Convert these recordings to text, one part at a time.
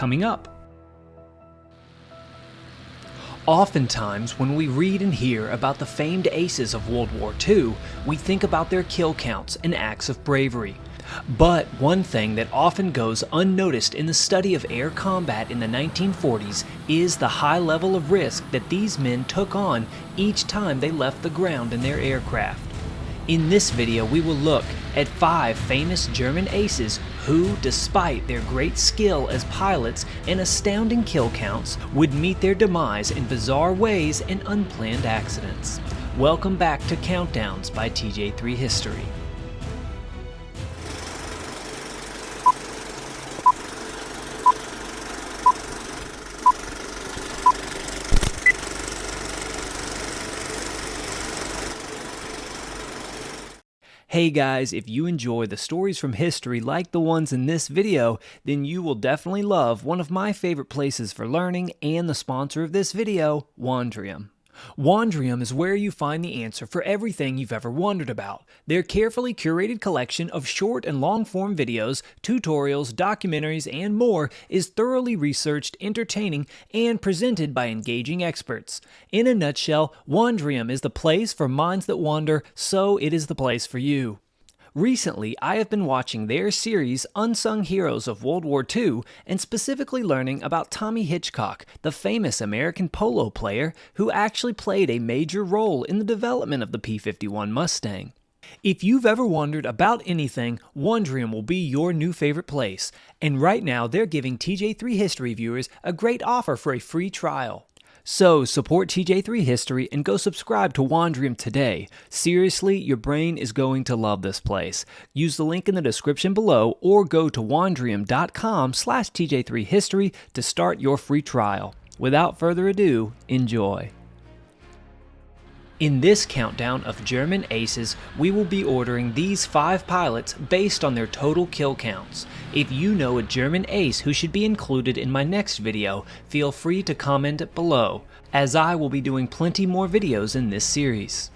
coming up. Oftentimes, when we read and hear about the famed aces of World War II, we think about their kill counts and acts of bravery. But one thing that often goes unnoticed in the study of air combat in the 1940s is the high level of risk that these men took on each time they left the ground in their aircraft. In this video, we will look at 5 famous German aces who, despite their great skill as pilots and astounding kill counts, would meet their demise in bizarre ways and unplanned accidents. Welcome back to Countdowns by TJ3 History. Hey guys, if you enjoy the stories from history like the ones in this video, then you will definitely love one of my favorite places for learning and the sponsor of this video, Wandrium. Wandrium is where you find the answer for everything you've ever wondered about. Their carefully curated collection of short and long-form videos, tutorials, documentaries, and more is thoroughly researched, entertaining, and presented by engaging experts. In a nutshell, Wandrium is the place for minds that wander, so it is the place for you. Recently, I have been watching their series Unsung Heroes of World War II and specifically learning about Tommy Hitchcock, the famous American polo player who actually played a major role in the development of the P-51 Mustang. If you've ever wondered about anything, Wandrium will be your new favorite place, and right now they're giving TJ3 History viewers a great offer for a free trial. So, support TJ3 History and go subscribe to Wandrium today. Seriously, your brain is going to love this place. Use the link in the description below or go to wandrium.com/TJ3 History to start your free trial. Without further ado, enjoy. In this countdown of German aces, we will be ordering these 5 pilots based on their total kill counts. If you know a German ace who should be included in my next video, feel free to comment below, as I will be doing plenty more videos in this series.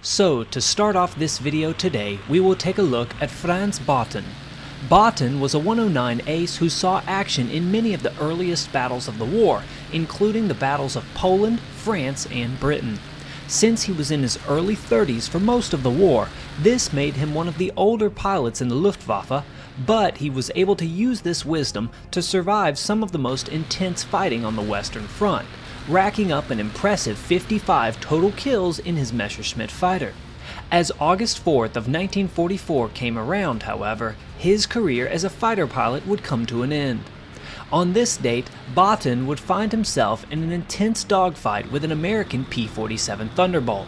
So, to start off this video today, we will take a look at Franz Barten. Barten was a 109 ace who saw action in many of the earliest battles of the war, including the battles of Poland, France, and Britain. Since he was in his early 30s for most of the war, this made him one of the older pilots in the Luftwaffe, but he was able to use this wisdom to survive some of the most intense fighting on the Western Front, racking up an impressive 55 total kills in his Messerschmitt fighter. As August 4th of 1944 came around, however, his career as a fighter pilot would come to an end. On this date, Barten would find himself in an intense dogfight with an American P-47 Thunderbolt.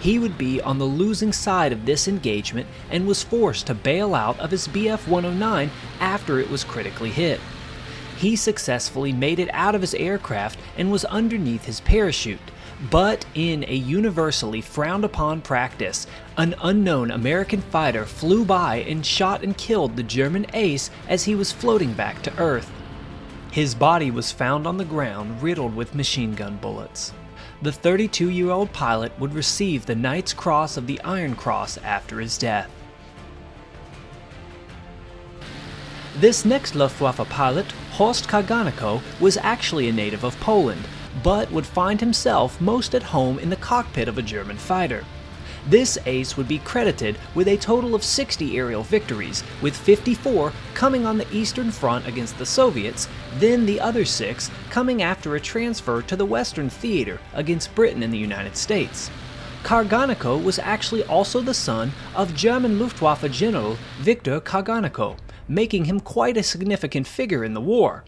He would be on the losing side of this engagement and was forced to bail out of his Bf-109 after it was critically hit. He successfully made it out of his aircraft and was underneath his parachute. But in a universally frowned upon practice, an unknown American fighter flew by and shot and killed the German ace as he was floating back to Earth. His body was found on the ground riddled with machine gun bullets. The 32-year-old pilot would receive the Knight's Cross of the Iron Cross after his death. This next Luftwaffe pilot, HORST Carganico, was actually a native of Poland, but would find himself most at home in the cockpit of a German fighter. This ace would be credited with a total of 60 aerial victories, with 54 coming on the Eastern Front against the Soviets, then the other 6 coming after a transfer to the Western Theater against Britain and the United States. Carganico was actually also the son of German Luftwaffe General Victor Carganico, making him quite a significant figure in the war.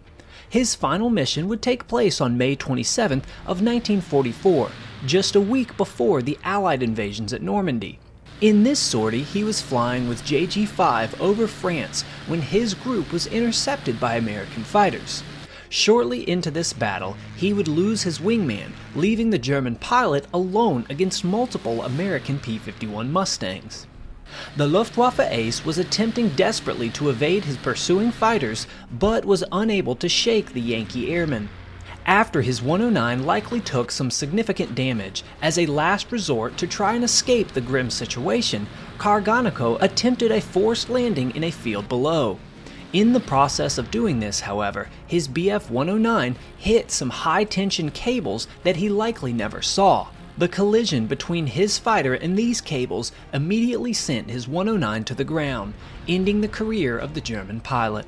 His final mission would take place on May 27th of 1944, just a week before the Allied invasions at Normandy. In this sortie, he was flying with JG-5 over France when his group was intercepted by American fighters. Shortly into this battle, he would lose his wingman, leaving the German pilot alone against multiple American P-51 Mustangs. The Luftwaffe ace was attempting desperately to evade his pursuing fighters, but was unable to shake the Yankee airmen. After his 109 likely took some significant damage, as a last resort to try and escape the grim situation, Carganico attempted a forced landing in a field below. In the process of doing this, however, his Bf-109 hit some high-tension cables that he likely never saw. The collision between his fighter and these cables immediately sent his 109 to the ground, ending the career of the German pilot.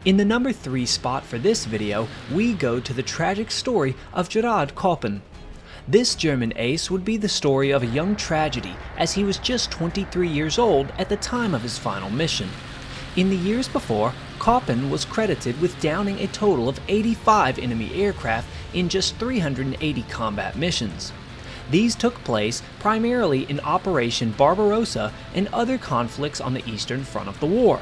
In the number 3 spot for this video, we go to the tragic story of Gerhard Koppen. This German ace would be the story of a young tragedy, as he was just 23 years old at the time of his final mission. In the years before, Koppen was credited with downing a total of 85 enemy aircraft in just 380 combat missions. These took place primarily in Operation Barbarossa and other conflicts on the Eastern Front of the war.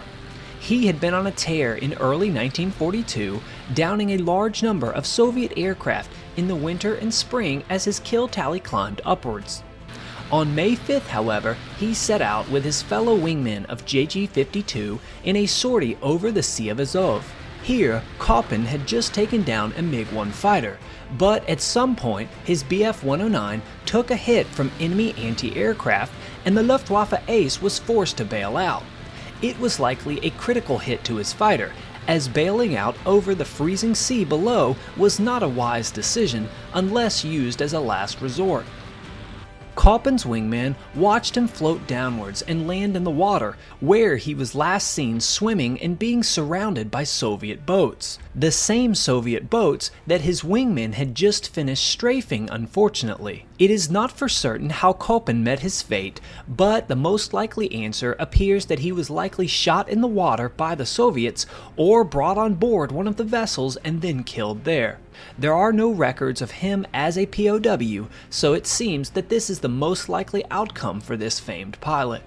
He had been on a tear in early 1942, downing a large number of Soviet aircraft in the winter and spring as his kill tally climbed upwards. On May 5th, however, he set out with his fellow wingmen of JG-52 in a sortie over the Sea of Azov. Here, Koppen had just taken down a MiG-1 fighter, but at some point his Bf-109 took a hit from enemy anti-aircraft and the Luftwaffe ace was forced to bail out. It was likely a critical hit to his fighter, as bailing out over the freezing sea below was not a wise decision unless used as a last resort. Koppen's wingman watched him float downwards and land in the water, where he was last seen swimming and being surrounded by Soviet boats. The same Soviet boats that his wingman had just finished strafing, unfortunately. It is not for certain how Koppen met his fate, but the most likely answer appears that he was likely shot in the water by the Soviets or brought on board one of the vessels and then killed there. There are no records of him as a POW, so it seems that this is the most likely outcome for this famed pilot.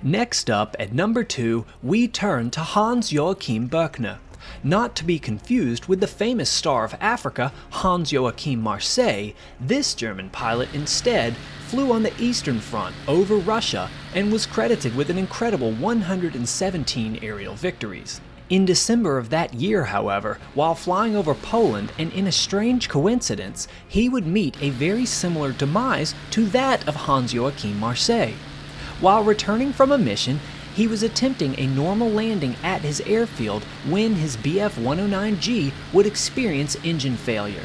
Next up, at number 2, we turn to Hans-Joachim Birkner. Not to be confused with the famous star of Africa, Hans-Joachim Marseille, this German pilot instead flew on the Eastern Front over Russia and was credited with an incredible 117 aerial victories. In December of that year, however, while flying over Poland and in a strange coincidence, he would meet a very similar demise to that of Hans-Joachim Marseille. While returning from a mission, he was attempting a normal landing at his airfield when his Bf-109G would experience engine failure.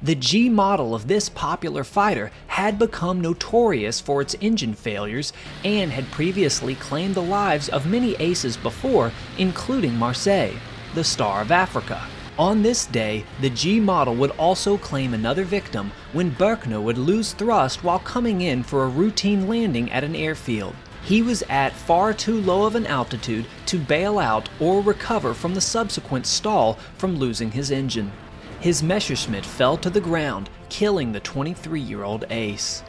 The G model of this popular fighter had become notorious for its engine failures and had previously claimed the lives of many aces before, including Marseille, the Star of Africa. On this day, the G model would also claim another victim when Birkner would lose thrust while coming in for a routine landing at an airfield. He was at far too low of an altitude to bail out or recover from the subsequent stall from losing his engine. His Messerschmitt fell to the ground, killing the 23-year-old ace.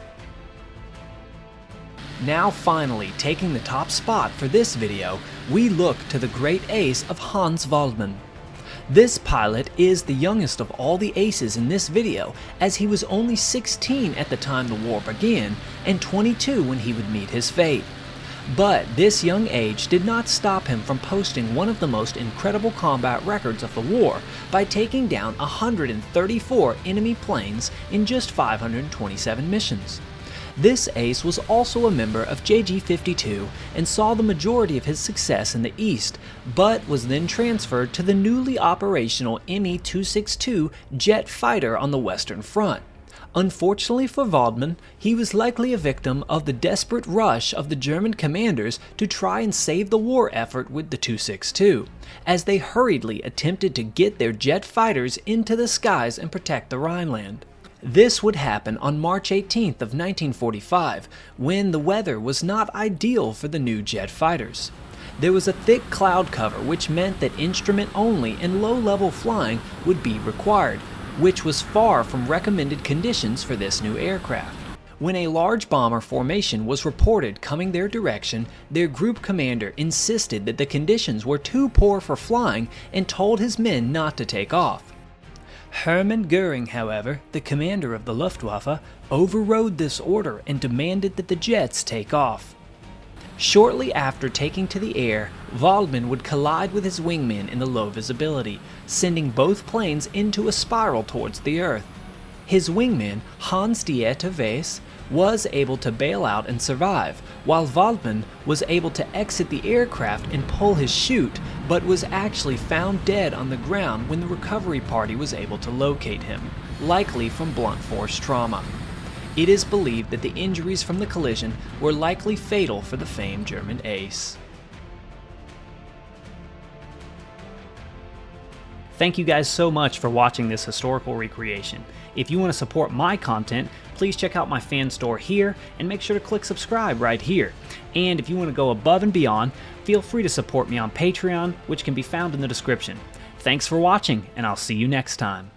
Now finally, taking the top spot for this video, we look to the great ace of Hans Waldmann. This pilot is the youngest of all the aces in this video, as he was only 16 at the time the war began and 22 when he would meet his fate. But this young age did not stop him from posting one of the most incredible combat records of the war by taking down 134 enemy planes in just 527 missions. This ace was also a member of JG-52 and saw the majority of his success in the East, but was then transferred to the newly operational Me-262 jet fighter on the Western Front. Unfortunately for Waldmann, he was likely a victim of the desperate rush of the German commanders to try and save the war effort with the 262, as they hurriedly attempted to get their jet fighters into the skies and protect the Rhineland. This would happen on March 18th of 1945, when the weather was not ideal for the new jet fighters. There was a thick cloud cover, which meant that instrument-only and low-level flying would be required, which was far from recommended conditions for this new aircraft. When a large bomber formation was reported coming their direction, their group commander insisted that the conditions were too poor for flying and told his men not to take off. Hermann Göring, however, the commander of the Luftwaffe, overrode this order and demanded that the jets take off. Shortly after taking to the air, Waldmann would collide with his wingmen in the low visibility, sending both planes into a spiral towards the Earth. His wingman, Hans-Dieter Weiss, was able to bail out and survive, while Waldmann was able to exit the aircraft and pull his chute, but was actually found dead on the ground when the recovery party was able to locate him, likely from blunt force trauma. It is believed that the injuries from the collision were likely fatal for the famed German ace. Thank you guys so much for watching this historical recreation. If you want to support my content, please check out my fan store here and make sure to click subscribe right here. And if you want to go above and beyond, feel free to support me on Patreon, which can be found in the description. Thanks for watching, and I'll see you next time.